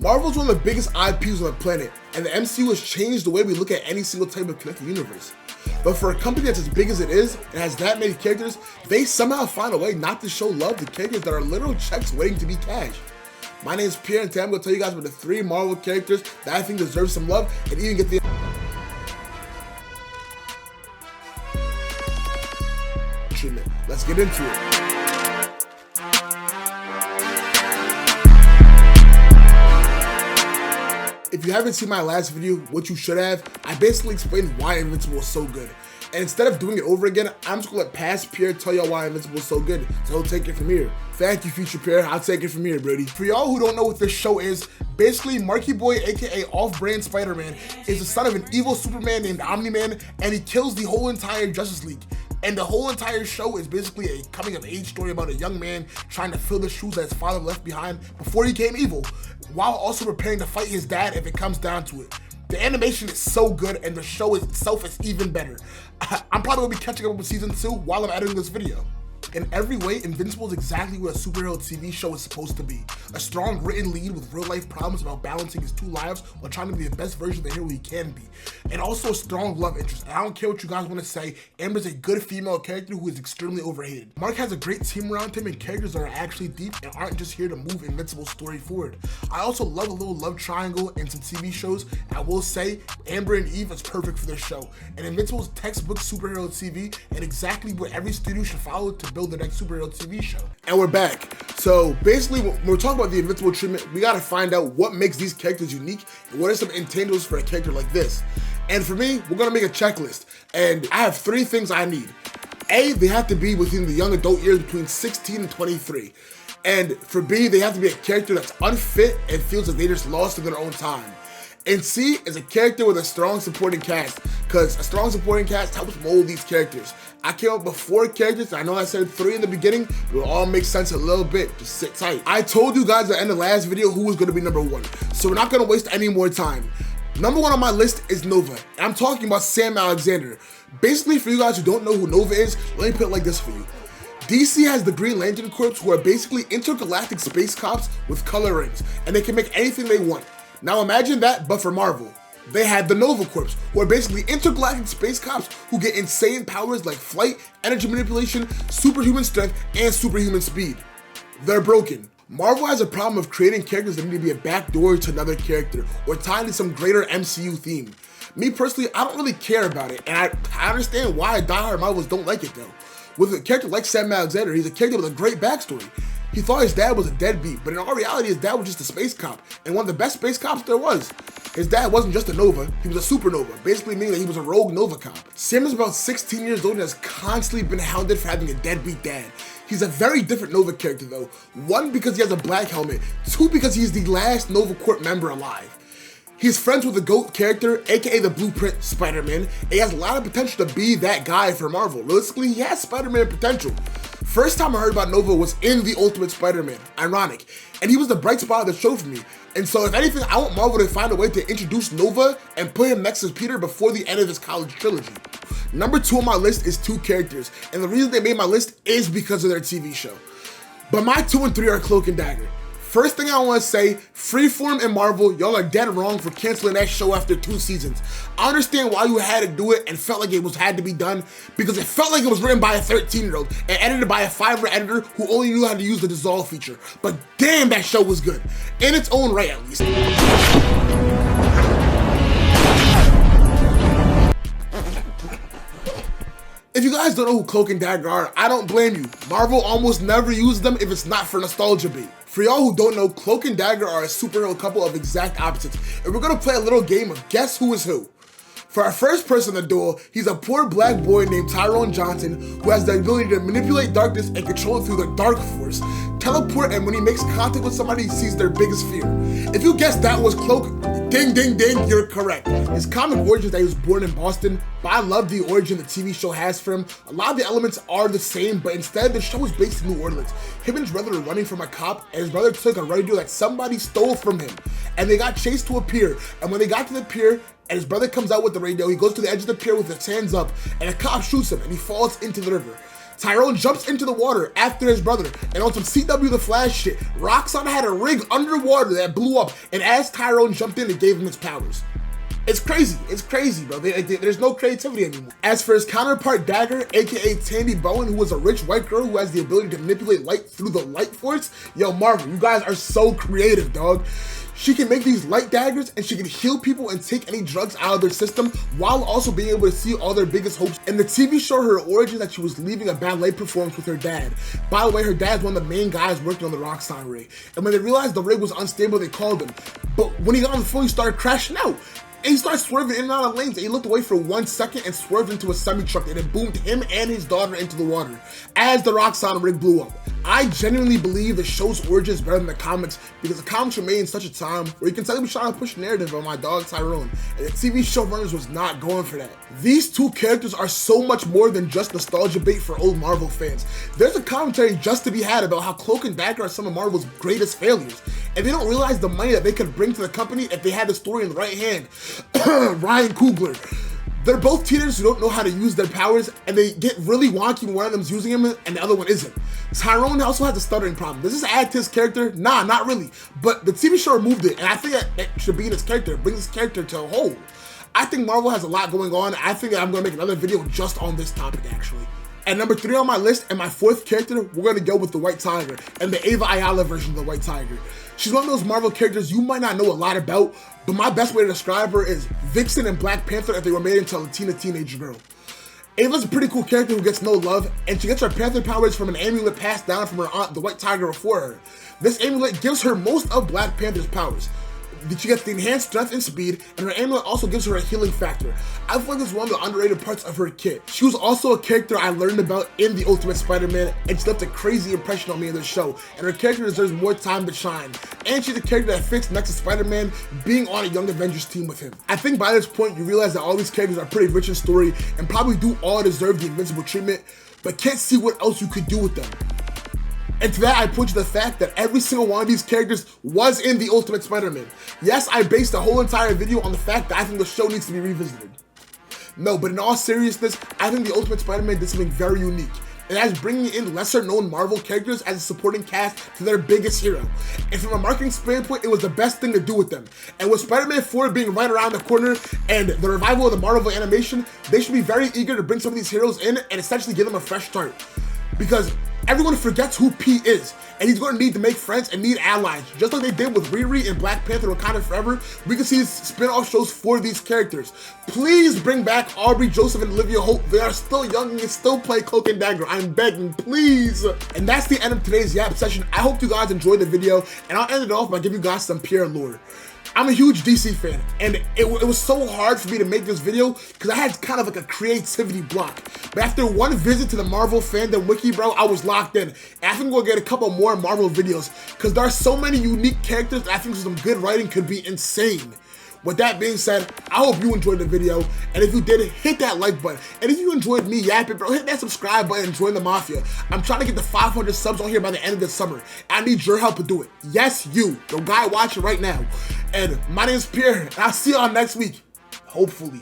Marvel's one of the biggest IPs on the planet, and the MCU has changed the way we look at any single type of connected universe. But for a company that's as big as it is, and has that many characters, they somehow find a way not to show love to characters that are literal checks waiting to be cashed. My name is Pierre, and today I'm going to tell you guys about the 3 Marvel characters that I think deserve some love and even get the treatment. Let's get into it. If you haven't seen my last video, which you should have, I basically explained why Invincible is so good. And instead of doing it over again, I'm just gonna let past Pierre tell y'all why Invincible is so good. So he'll take it from here. Thank you, future Pierre. I'll take it from here, Brody. For y'all who don't know what this show is, basically Marky Boy, aka Off-Brand Spider-Man, is the son of an evil Superman named Omni-Man, and he kills the whole entire Justice League. And the whole entire show is basically a coming-of-age story about a young man trying to fill the shoes that his father left behind before he became evil, while also preparing to fight his dad if it comes down to it. The animation is so good, and the show itself is even better. I'm probably gonna be catching up with season 2 while I'm editing this video. In every way, Invincible is exactly what a superhero TV show is supposed to be. A strong written lead with real life problems about balancing his 2 lives while trying to be the best version of the hero he can be. And also a strong love interest. And I don't care what you guys want to say, Amber's a good female character who is extremely overhated. Mark has a great team around him and characters that are actually deep and aren't just here to move Invincible's story forward. I also love a little love triangle in some TV shows, and I will say Amber and Eve is perfect for this show. And Invincible's textbook superhero TV and exactly what every studio should follow to build the next superhero TV show. And we're back. So basically, when we're talking about the Invincible treatment, we gotta find out what makes these characters unique and what are some intangibles for a character like this. And for me, we're gonna make a checklist. And I have 3 things I need. A, they have to be within the young adult years between 16 and 23. And for B, they have to be a character that's unfit and feels like they just lost in their own time. And C is a character with a strong supporting cast, because a strong supporting cast helps mold these characters. I came up with 4 characters. I know I said 3 in the beginning, but it all makes sense a little bit. Just sit tight. I told you guys at the end of the last video who was going to be number 1, so we're not going to waste any more time. Number 1 on my list is Nova, and I'm talking about Sam Alexander. Basically, for you guys who don't know who Nova is, let me put it like this for you. DC has the Green Lantern Corps, who are basically intergalactic space cops with color rings, and they can make anything they want. Now imagine that, but for Marvel. They have the Nova Corps, who are basically intergalactic space cops who get insane powers like flight, energy manipulation, superhuman strength, and superhuman speed. They're broken. Marvel has a problem of creating characters that need to be a backdoor to another character, or tied to some greater MCU theme. Me personally, I don't really care about it, and I understand why diehard Marvels don't like it though. With a character like Sam Alexander, he's a character with a great backstory. He thought his dad was a deadbeat, but in all reality, his dad was just a space cop, and one of the best space cops there was. His dad wasn't just a Nova, he was a supernova, basically meaning that he was a rogue Nova cop. Sam is about 16 years old and has constantly been hounded for having a deadbeat dad. He's a very different Nova character though. 1, because he has a black helmet. 2, because he's the last Nova Corps member alive. He's friends with the GOAT character, aka the Blueprint Spider-Man, and he has a lot of potential to be that guy for Marvel. Realistically, he has Spider-Man potential. First time I heard about Nova was in The Ultimate Spider-Man, ironic, and he was the bright spot of the show for me. And so if anything, I want Marvel to find a way to introduce Nova and put him next to Peter before the end of his college trilogy. Number 2 on my list is 2 characters, and the reason they made my list is because of their TV show. But my 2 and 3 are CLOAK and DAGGER. First thing I want to say, Freeform and Marvel, y'all are dead wrong for canceling that show after 2 seasons. I understand why you had to do it and felt like it had to be done, because it felt like it was written by a 13-year-old and edited by a 5-year editor who only knew how to use the dissolve feature. But damn, that show was good. In its own right, at least. If you guys don't know who CLOAK and DAGGER are, I don't blame you. Marvel almost never uses them if it's not for nostalgia bait. For y'all who don't know, CLOAK and DAGGER are a superhero couple of exact opposites, and we're gonna play a little game of guess who is who. For our first person in the duel, he's a poor black boy named Tyrone Johnson who has the ability to manipulate darkness and control it through the dark force, teleport, and when he makes contact with somebody, he sees their biggest fear. If you guessed that was CLOAK, ding ding ding, you're correct. His comic origin is that he was born in Boston, but I love the origin the TV show has for him. A lot of the elements are the same, but instead the show is based in New Orleans. Him and his brother are running from a cop, and his brother took a radio that somebody stole from him, and they got chased to a pier, and when they got to the pier, and his brother comes out with the radio, he goes to the edge of the pier with his hands up, and a cop shoots him, and he falls into the river. Tyrone jumps into the water after his brother, and on some CW the Flash shit, Roxxon had a rig underwater that blew up, and as Tyrone jumped in, it gave him his powers. It's crazy, bro. There's no creativity anymore. As for his counterpart, Dagger, aka Tandy Bowen, who was a rich white girl who has the ability to manipulate light through the light force, yo, Marvel, you guys are so creative, dog. She can make these light daggers, and she can heal people and take any drugs out of their system, while also being able to see all their biggest hopes. In the TV show, her origin that she was leaving a ballet performance with her dad. By the way, her dad's one of the main guys working on the Roxxon rig. And when they realized the rig was unstable, they called him. But when he got on the phone, he started crashing out. And he started swerving in and out of lanes, and he looked away for 1 second and swerved into a semi-truck, and it boomed him and his daughter into the water as the Roxxon rig blew up. I genuinely believe the show's origin is better than the comics, because the comics were made in such a time where you can tell they were trying to push narrative on my dog Tyrone, and the TV showrunners was not going for that. These two characters are so much more than just nostalgia bait for old Marvel fans. There's a commentary just to be had about how CLOAK and Dagger are some of Marvel's greatest failures, and they don't realize the money that they could bring to the company if they had the story in the right hand. Ryan Coogler. They're both teenagers who don't know how to use their powers, and they get really wonky when one of them's using them and the other one isn't. Tyrone also has a stuttering problem. Does this add to his character? Nah, not really. But the TV show removed it, and I think that should be in his character. It brings his character to a whole. I think Marvel has a lot going on. I think that I'm going to make another video just on this topic, actually. At number 3 on my list, and my 4th character, we're going to go with the White Tiger, and the Ava Ayala version of the White Tiger. She's one of those Marvel characters you might not know a lot about, but my best way to describe her is Vixen and Black Panther if they were made into a Latina teenage girl. Ava's a pretty cool character who gets no love, and she gets her Panther powers from an amulet passed down from her aunt, the White Tiger, before her. This amulet gives her most of Black Panther's powers. She gets the enhanced strength and speed, and her amulet also gives her a healing factor. I feel like this is one of the underrated parts of her kit. She was also a character I learned about in The Ultimate Spider-Man, and she left a crazy impression on me in the show, and her character deserves more time to shine. And she's a character that fits next to Spider-Man being on a Young Avengers team with him. I think by this point you realize that all these characters are pretty rich in story and probably do all deserve the Invincible treatment, but can't see what else you could do with them. And to that, I point to the fact that every single one of these characters was in The Ultimate Spider-Man. Yes, I based the whole entire video on the fact that I think the show needs to be revisited. No, but in all seriousness, I think The Ultimate Spider-Man did something very unique. And that's bringing in lesser-known Marvel characters as a supporting cast to their biggest hero. And from a marketing standpoint, it was the best thing to do with them. And with Spider-Man 4 being right around the corner and the revival of the Marvel animation, they should be very eager to bring some of these heroes in and essentially give them a fresh start. Because everyone forgets who P is, and he's going to need to make friends and need allies. Just like they did with Riri and Black Panther Wakanda Forever, we can see spin-off shows for these characters. Please bring back Aubrey, Joseph, and Olivia Hope. They are still young and can still play CLOAK and Dagger. I'm begging, please. And that's the end of today's Yap session. I hope you guys enjoyed the video, and I'll end it off by giving you guys some Pierre lore. I'm a huge DC fan, and it was so hard for me to make this video because I had kind of like a creativity block. But after one visit to the Marvel fandom wiki, bro, I was locked in. And I think we'll get a couple more Marvel videos because there are so many unique characters that I think some good writing could be insane. With that being said, I hope you enjoyed the video, and if you did, hit that like button. And if you enjoyed me yapping, bro, hit that subscribe button and join the Mafia. I'm trying to get to 500 subs on here by the end of the summer. I need your help to do it. Yes, you, the guy watching right now. And my name is Pierre, and I'll see y'all next week, hopefully.